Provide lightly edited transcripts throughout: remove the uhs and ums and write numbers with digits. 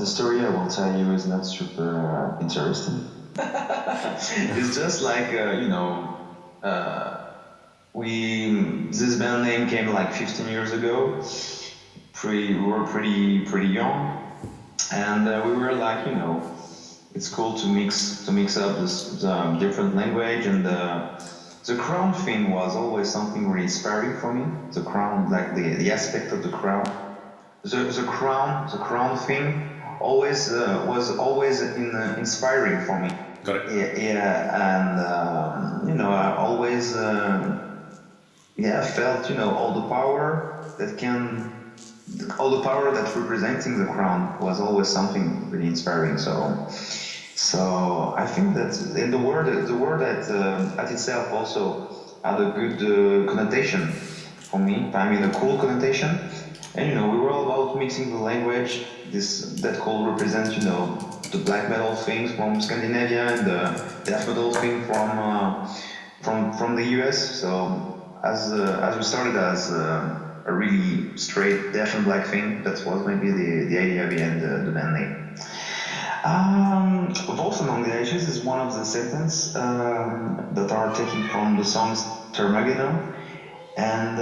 the story I will tell you is not super interesting. It's just like, this band name came like 15 years ago. We were pretty young, and we were like, it's cool to mix up the different language, and the crown thing was always something really inspiring for me. The crown, like the aspect of the crown, the crown thing, always was always inspiring for me. Got it. Yeah, and I always felt all the power that representing the crown was always something really inspiring. So I think that in the word that at itself also had a good connotation for me. I mean, a cool connotation. And we were all about mixing the language. That could represent the black metal things from Scandinavia and the death metal thing from the US. So as we started as a really straight death and black thing, that was maybe the idea behind the band name. Both Among the Ashes is one of the sentences that are taken from the songs Termageddon, and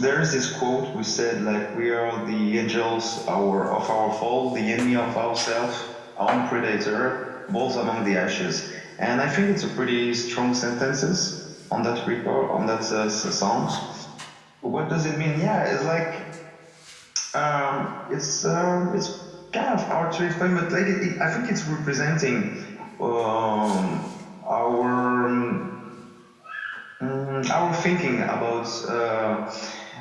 there is this quote we said, like, we are the angels of our fall, the enemy of ourselves, our own predator, both among the ashes. And I think it's a pretty strong sentences on that record, on that song. What does it mean? Yeah, it's like it's kind of hard to explain, but like I think it's representing our thinking about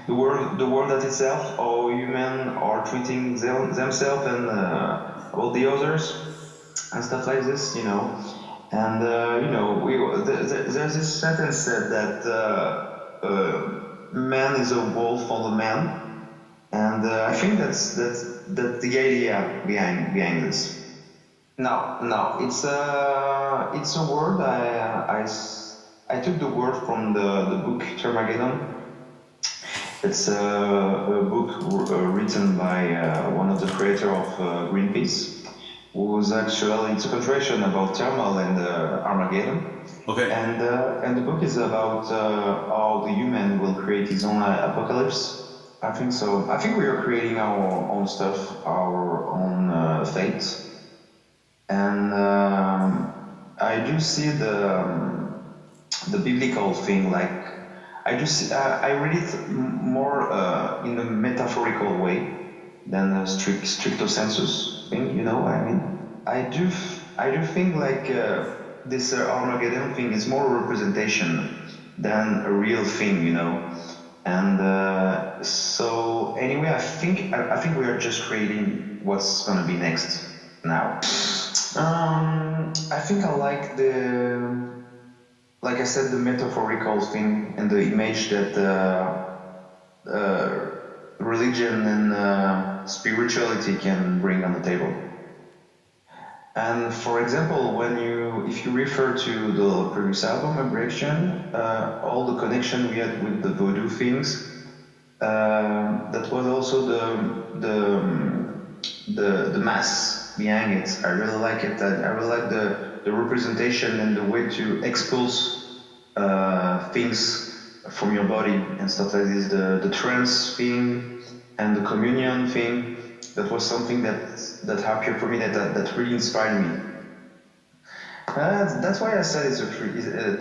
the world that itself, how human are treating themselves and about the others and stuff like this, And there's this sentence said that man is a wolf for the man, and I think that's the idea behind this. No, it's a word. I took the word from the book Termageddon. It's a book written by one of the creators of Greenpeace, who's actually, it's a contradiction about thermal and Armageddon. Okay. And the book is about how the human will create his own apocalypse. I think so. I think we are creating our own stuff, our own fate. And I do see the biblical thing, like I read it more in a metaphorical way than a stricto sensus thing. I mean, I do think like this Armageddon thing is more a representation than a real thing, And so anyway, I think we are just creating what's gonna be next now. I think I like like I said, the metaphorical thing and the image that religion and spirituality can bring on the table. And for example, if you refer to the previous album, Abrasion, all the connection we had with the voodoo things, that was also the mass behind it. I really like it. I really like the representation and the way to expose things from your body and stuff like this. The trance thing and the communion thing. That was something that happened for me that really inspired me. That's why I said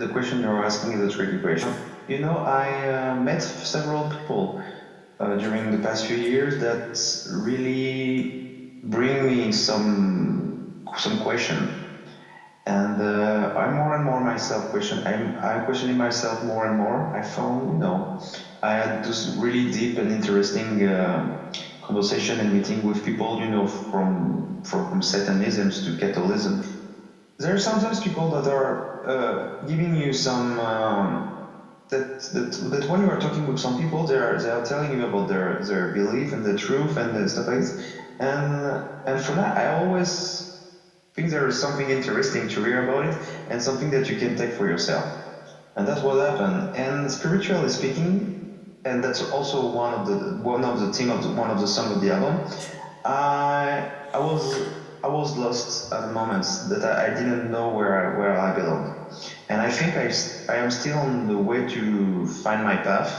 the question you're asking is a tricky question. I met several people during the past few years that really bring me some question, and I'm more and more myself I'm questioning myself more and more. I found I had this really deep and interesting conversation and meeting with people from Satanism to Catholicism. There are sometimes people that are giving you some that when you are talking with some people, they are telling you about their belief and the truth and the stuff like this. And for that, I always think there is something interesting to hear about it and something that you can take for yourself. And that's what happened. And spiritually speaking, and that's also one of the theme of one of the songs of the album. I was lost at moments that I didn't know where I belong, and I think I am still on the way to find my path.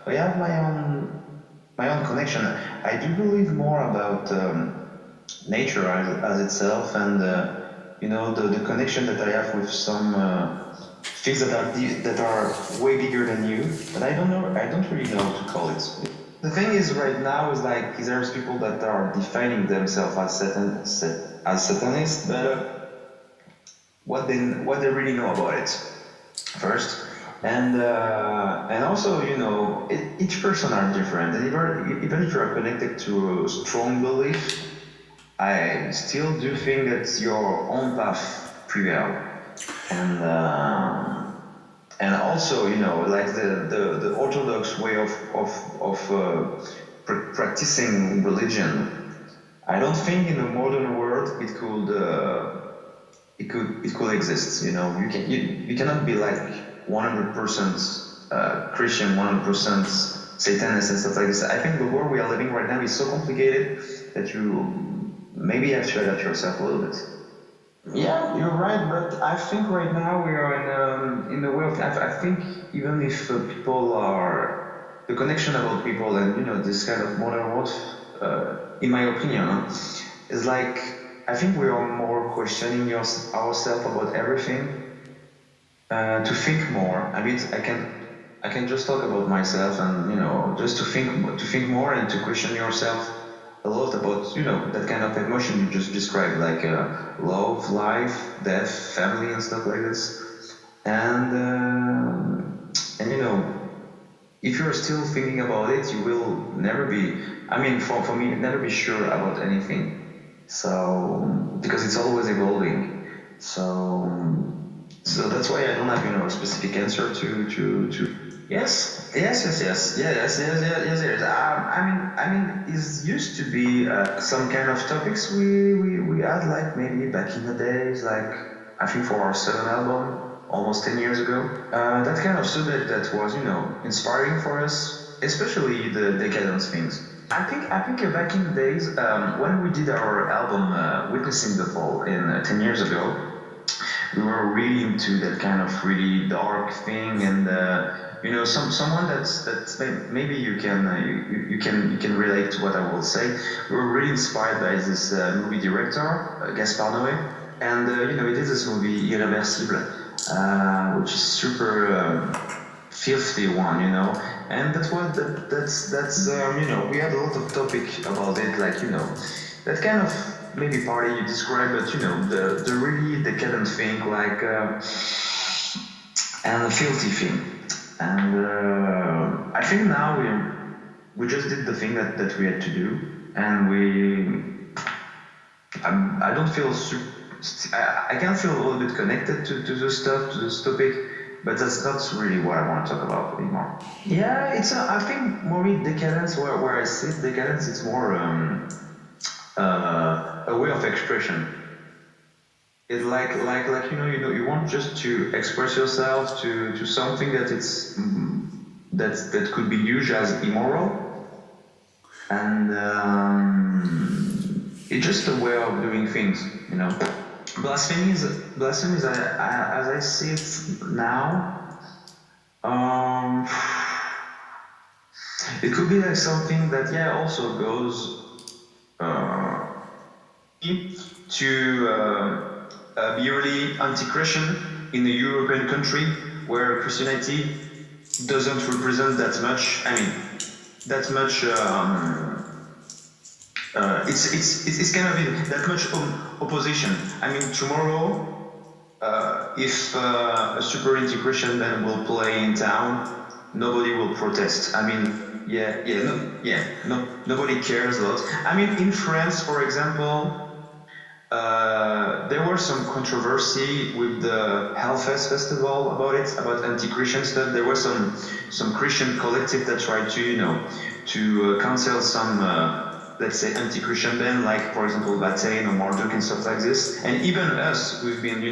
I have my own connection. I do believe more about nature as itself, and the connection that I have with some things that are way bigger than you. But I don't know. I don't really know what to call it. The thing is, right now, is like there's people that are defining themselves as Satanists, but what they really know about it first, and also each person are different, and even if you are connected to a strong belief, I still do think that your own path prevail, and also like the orthodox way of practicing religion. I don't think in the modern world it could exist. You cannot be like 100% Christian, 100% Satanist and stuff like this. I think the world we are living right now is so complicated that you maybe have to adapt yourself a little bit. Yeah, you're right, but I think right now we are in the way of. I think even if people are the connection about people and this kind of modern world, in my opinion, is like I think we are more questioning ourselves about everything, to think more. I mean, I can just talk about myself and just to think more and to question yourself a lot about that kind of emotion you just described, like love, life, death, family, and stuff like this. And if you're still thinking about it, you will never be. I mean, for me, never be sure about anything. So because it's always evolving. So that's why I don't have a specific answer to. Yes. I mean, it used to be some kind of topics we had, like maybe back in the days, like I think for our second album, almost 10 years ago. That kind of subject that was, inspiring for us, especially the decadence things. I think back in the days, when we did our album Witnessing the Fall in 10 years ago, we were really into that kind of really dark thing, and someone that's maybe you can relate to what I will say. We were really inspired by this movie director Gaspar Noé, and he did this movie Irréversible, which is super filthy one, and that's we had a lot of topic about it, like that kind of maybe party you described, but the really decadent thing, like and a filthy thing. And I think now we just did the thing that we had to do, and I don't feel I can feel a little bit connected to this topic, but that's not really what I want to talk about anymore. Yeah, I think more decadence, where I see decadence, it's more a way of expression. It's like you want just to express yourself to something that that could be used as immoral, and it's just a way of doing things, Blasphemy is as I see it now. It could be like something that also goes to be really anti-Christian in a European country where Christianity doesn't represent that much. I mean, that much. It's kind of that much opposition. I mean, tomorrow, if a super anti-Christian band will play in town, nobody will protest. I mean, nobody cares a lot. I mean, in France, for example, there was some controversy with the Hellfest festival about anti-Christian stuff. There was some Christian collective that tried to cancel some let's say anti-Christian band, like for example Dehn or Marduk and stuff like this. And even us, we've been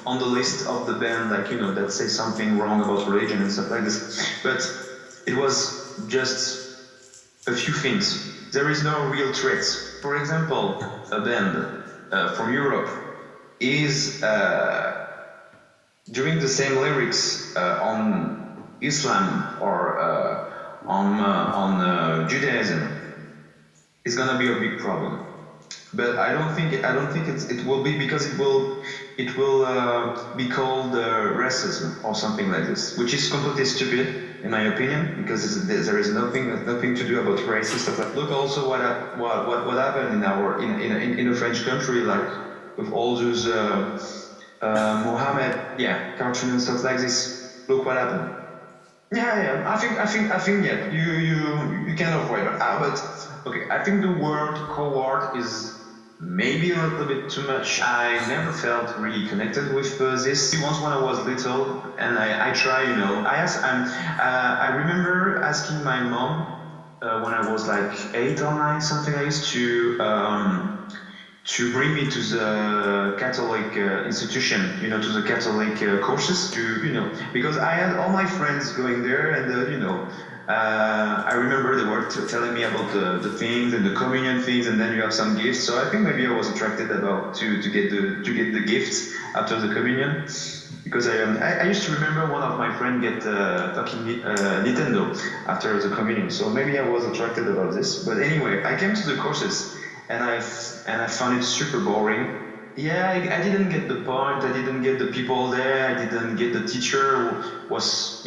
on the list of the band, like that say something wrong about religion and stuff like this. But it was just a few things. there is no real threat. For example, a band from Europe is doing the same lyrics on Islam or on Judaism. It's gonna be a big problem. But I don't think it will be, because it will be called racism or something like this, which is completely stupid in my opinion, because there is nothing to do about race and stuff like that. Look also what happened in a French country, like with all those Mohammed cartoons and stuff like this. Look what happened. Yeah. I think yeah. You can avoid it. But okay, I think the word coward is maybe a little bit too much. I never felt really connected with this. Once when I was little, and I try, I remember asking my mom when I was like 8 or 9, something like this, to bring me to the Catholic institution, to the Catholic courses, because I had all my friends going there, and I remember they were telling me about the things and the communion things, and then you have some gifts. So I think maybe I was attracted to get the gifts after the communion, because I used to remember one of my friends get fucking Nintendo after the communion. So maybe I was attracted about this. But anyway, I came to the courses and I found it super boring. Yeah, I didn't get the point. I didn't get the people there. I didn't get the teacher who was,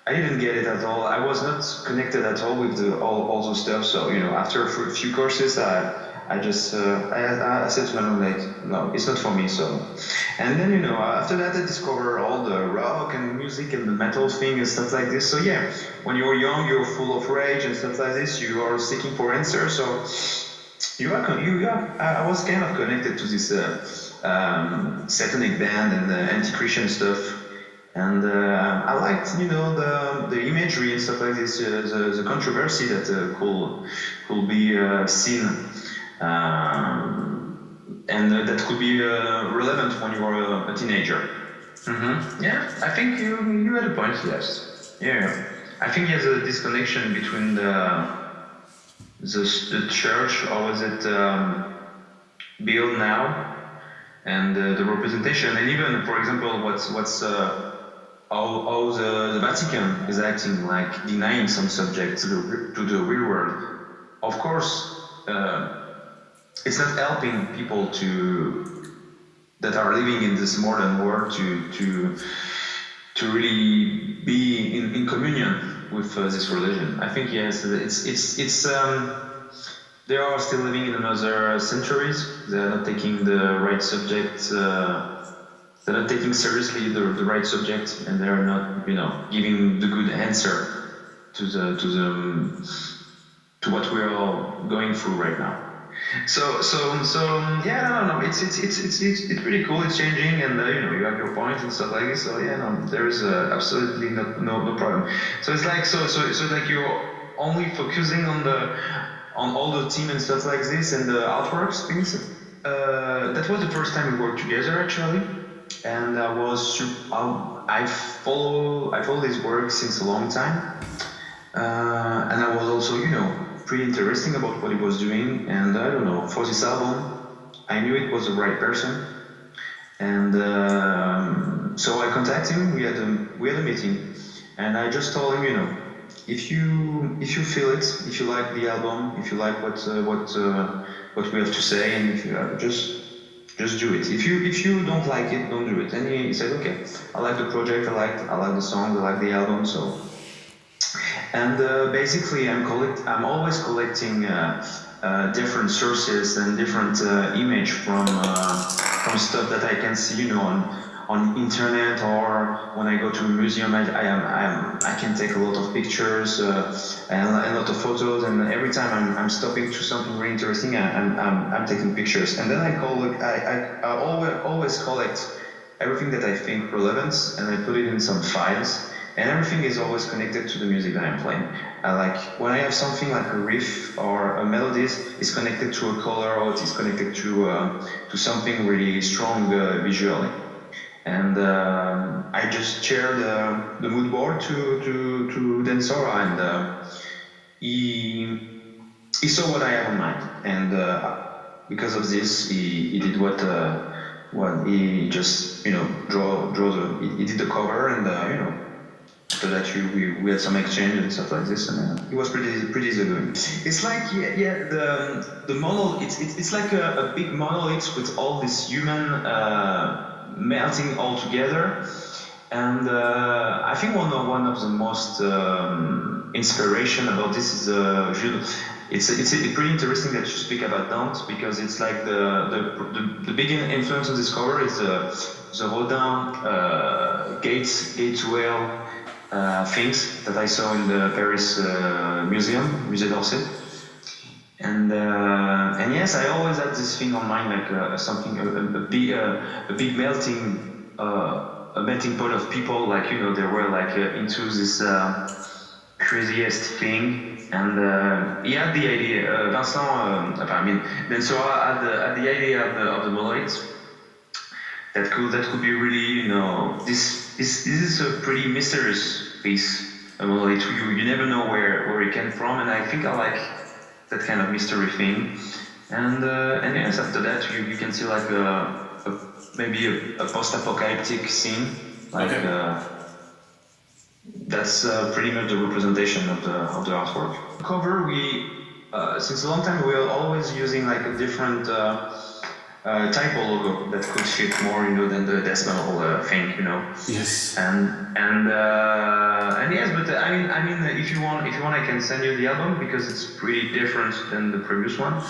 I didn't get it at all. I was not connected at all with all those stuff. So after a few courses, I just I said to my mom, like, no, it's not for me. So, and then after that, I discovered all the rock and music and the metal thing and stuff like this. So yeah, when you're young, you're full of rage and stuff like this. You are seeking for answers. So I was kind of connected to this satanic band and anti-Christian stuff. And I liked, the imagery and stuff like this, the controversy that could be seen, and that could be relevant when you are a teenager. Mm-hmm. Yeah, I think you had a point. Yes. Yeah, I think there's a disconnection between the church, or was it built now, and the representation, and even, for example, what's how the Vatican is acting, like denying some subjects to the real world. Of course, it's not helping people that are living in this modern world to really be in communion with this religion. I think yes, it's they are still living in another centuries. They are not taking the right subject. They're not taking seriously the right subject, and they're not, giving the good answer to what we're all going through right now. So yeah, no, it's pretty cool. It's changing, and you have your point and stuff like this. So yeah, no, there is absolutely no problem. So it's like so like you're only focusing on all the team and stuff like this and the artworks things. That was the first time we worked together actually. And I follow his work since a long time, and I was also pretty interesting about what he was doing. And I don't know, for this album I knew it was the right person, and so I contacted him. We had a meeting, and I just told him, if you feel it, if you like the album, if you like what we have to say, and if you just do it. If you don't like it, don't do it. And he said, okay, I like the project, I like the song, I like the album. So, and basically, I'm always collecting different sources and different image from stuff that I can see, on internet, or when I go to a museum. I can take a lot of pictures and a lot of photos, and every time I'm stopping to something really interesting, I'm taking pictures, and then I always collect everything that I think relevant, and I put it in some files, and everything is always connected to the music that I'm playing. When I have something like a riff or a melody, it's connected to a color, or it's connected to something really strong visually. And I just shared the mood board to Sora, he saw what I have in mind, and because of this, he did what he just he did the cover, and after that we had some exchange and stuff like this, and it was pretty easy going. It's like the monolith. It's like a big monolith with all this human melting all together. And I think one of the most inspiration about this is it's pretty interesting that you speak about Dante, because it's like the big influence of this cover is the Rodin gateway things that I saw in the Paris Musée d'Orsay. And yes, I always had this thing on mind, like something a big melting. A melting pot of people, like they were like into this craziest thing, and he had the idea. Then Sora had the idea of the monolith that could be really, this is a pretty mysterious piece, a monolith. You never know where it came from, and I think I like that kind of mystery thing. And yes, after that you can see like maybe a post-apocalyptic scene, like that's pretty much the representation of the artwork. Cover, we since a long time we are always using like a different typo logo that could fit more, than the decimal thing, Yes. And yes, but I mean, if you want, I can send you the album, because it's pretty different than the previous one.